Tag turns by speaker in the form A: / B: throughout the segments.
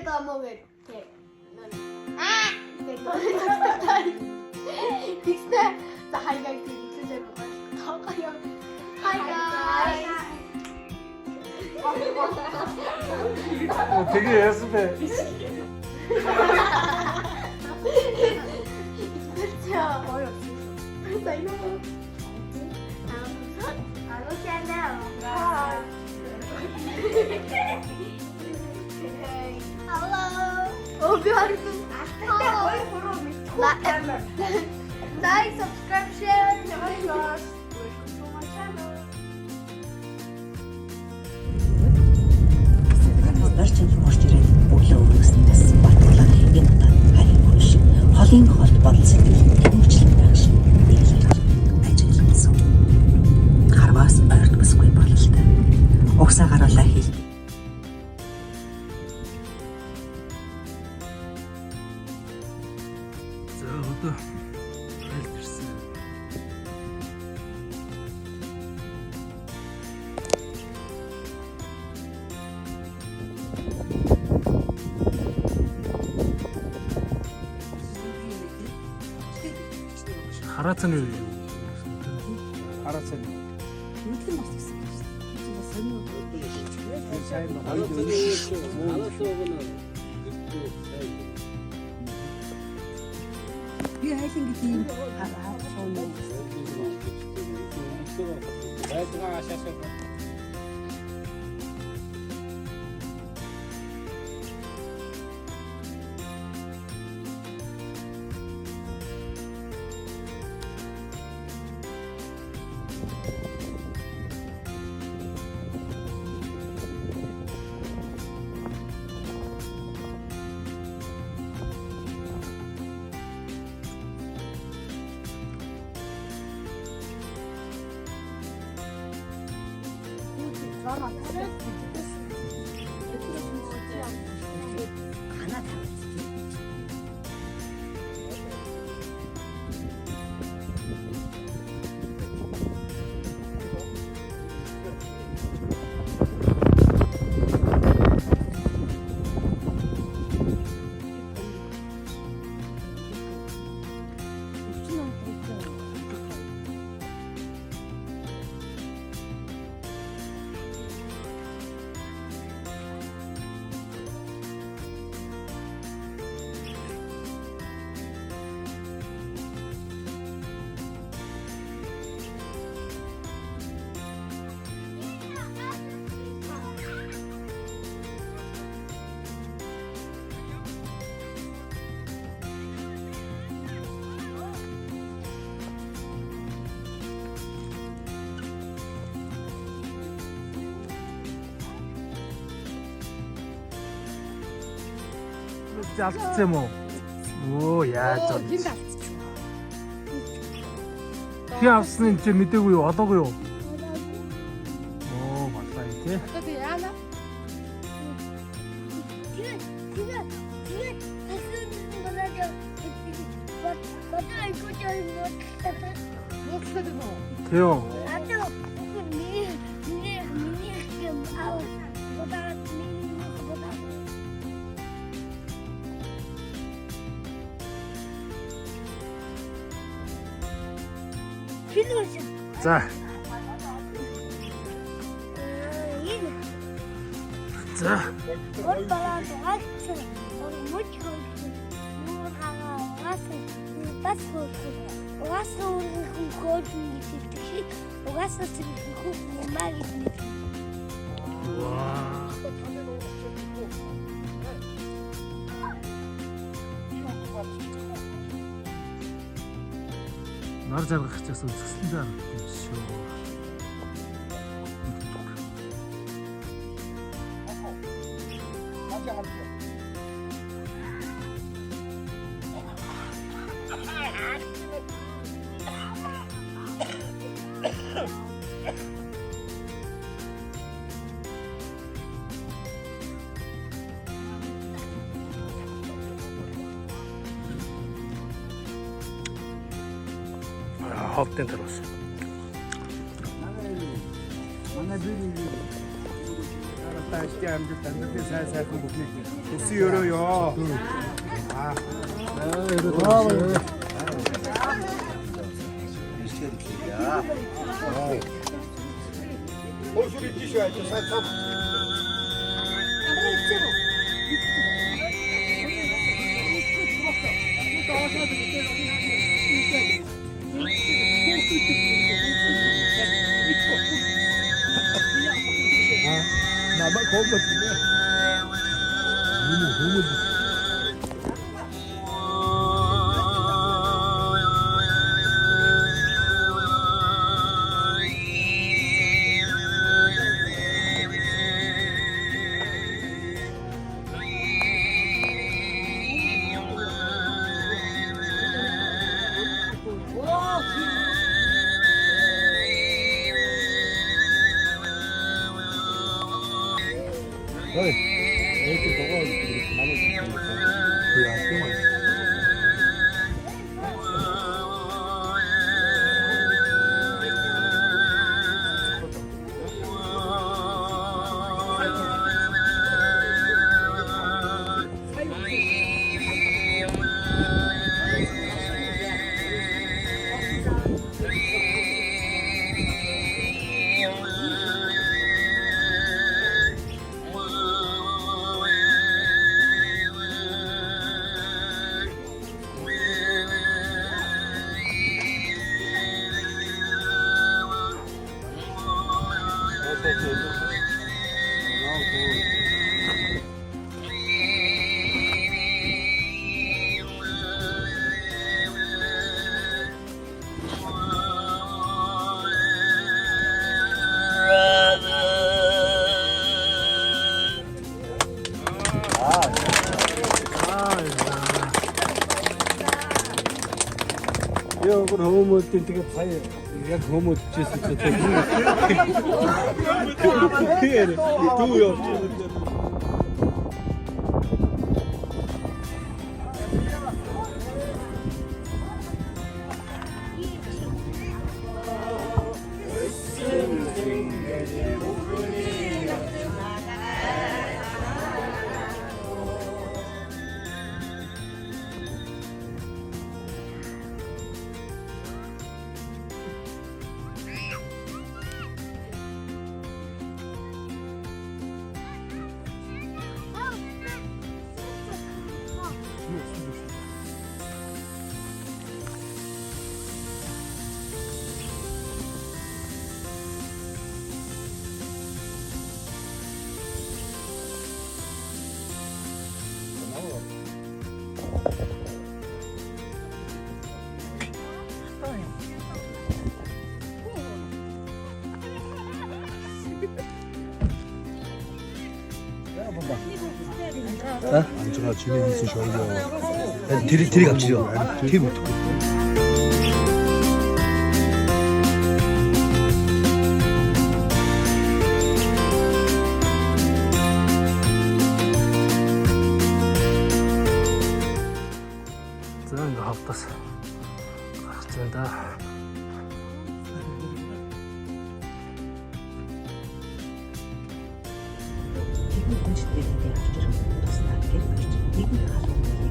A: amo ver que 자, Hi guys, 유튜브로 가요. Hi guys.
B: 되게 예습해.
A: 그쵸? 어렵지. 벌써 이거. 안오 채널. Hello. Obiorku. Like, subscribe, share.
C: Зарчим орж ирээд өглөө өгснөөс батлаа энэ удаад харин хөөш холын холд болцсон тэмүүлжлэн байх шиг нийлж ажилласан. Харвас ойрт бүсгүй бололтой. Угсаа гаруулаа хий.
B: За одоо айлтэрсэн. 하라찬을 하라찬
C: Үлдэн бас гэсэн юм шиг. Би бас сонир.
B: сайн
C: Би айлын гэдэг юм хараад шоно.
A: Мама,
C: Ганаа тавьчих.
B: 짤це 뭐. 오, 야, 저. 피 없으면 이제 밑에고요. 어떠고요? 오, 맞다 이렇게. 대형. 자. 자. 와. 날 잡아 같이서 쓴다. 헛된 들었어.
D: ажлын амжилт амьдралын сайн сайхан бүхнийг өсөн өрөөё. Өөсөө тийш байж сацаа. 나만 거거든요. 어이, 이렇게 저거 이렇게 나눠주니까 그 아쉬워.
B: Яг хүмүүстийн тэгээд сая яг хүмүүс чийсэн ч тийм. Дүү явж байгаа.
D: 안주가 진행이 있으셔요.
E: 들이 갑치죠. 뒤에 못 듣고.
B: За ингээ хавтаас гарч байна да.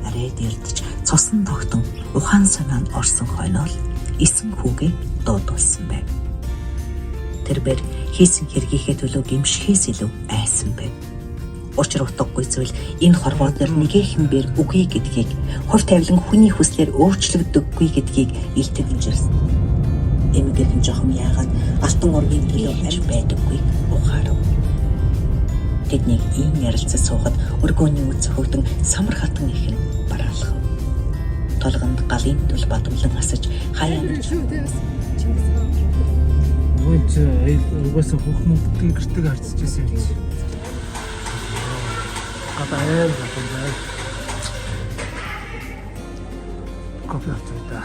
C: Арайд ярдж цусан тогтон ухаан санаанд орсон хойноо л эсэн хүүгээ дуудулсан байв. Тэрбэр хийсэн хэргийнхээ төлөө гимшихээс илүү айсан байв. Учир утгагүй зүйл энэ хорвоод нар нэгэхэн бэр үгүй гэдгийг хувь тавилан хүний хүслээр өөрчлөгдөггүй гэдгийг илтгэж ирсэн. Эмгэгэн жоохон яагаад алтан ургийн төлөө арь байдаггүй ухаарав. Тэднийг ийм ярилцаж суухад өргөөний үд цохогдон самар хатан ихэн бараалах. Толгонд галын тул бадамлан асаж хаяанаг
B: Ууч угаасаа хөхмөн бүтэн гэртэг харцж ирсэн юм чи. Гадаа айл байна. Кофе авчихда.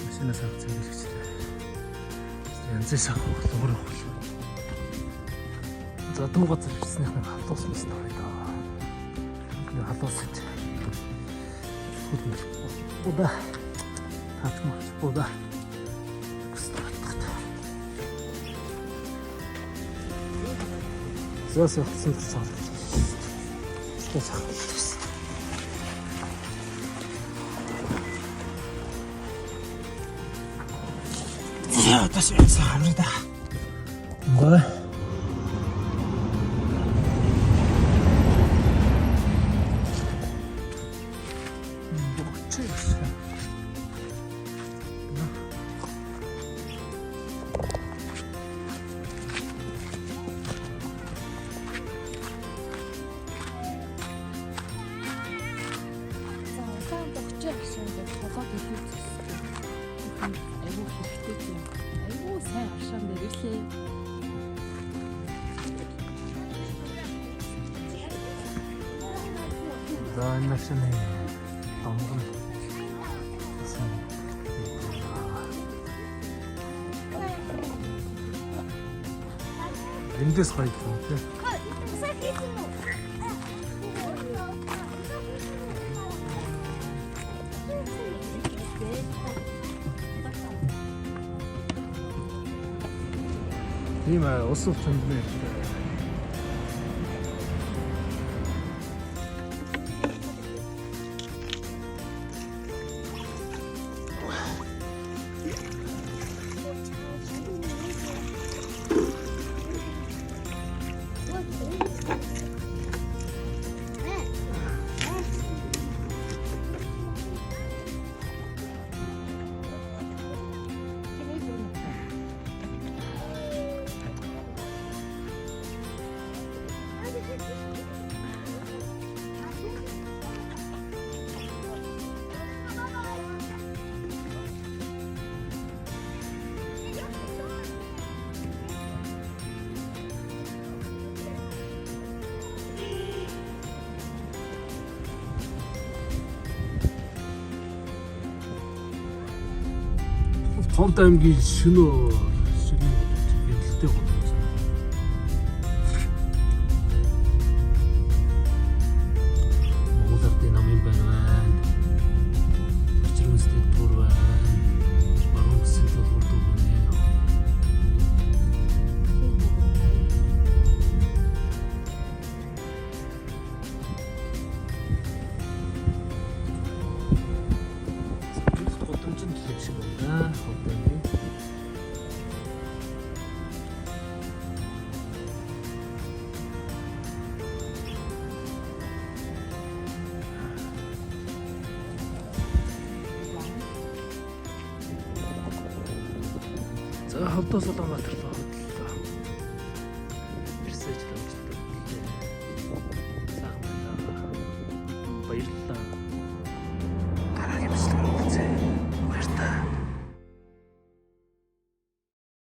B: Машинаас авч ирчихлээ.
D: зэсах өөрөө хөл. За дуу газар ирснийх нь халуус мэс таараа. Энэ халуус гэж. Хөлмөр. Буда. Хатмах буда. Зөөс хөлсөн цаа. Зөөс хөлсөн. 자, 다시 감사합니다. 뭐? За энэ машины тонгон эндээс хайдлаа тий. Тийм аа ус утсанд нэ. Томт аймгийн шөнөө гэрэлтэй гол. Монгол ардын намын байна. Өчигөөстэй тур байна. Баруун хэсэг толгорд байна. Хотомжин хэлшиг байна. За Ховдоос Улаанбаатар руу хөдлөлөө. Ирсэж л амжилттай. Сайхан байна. Баярлалаа.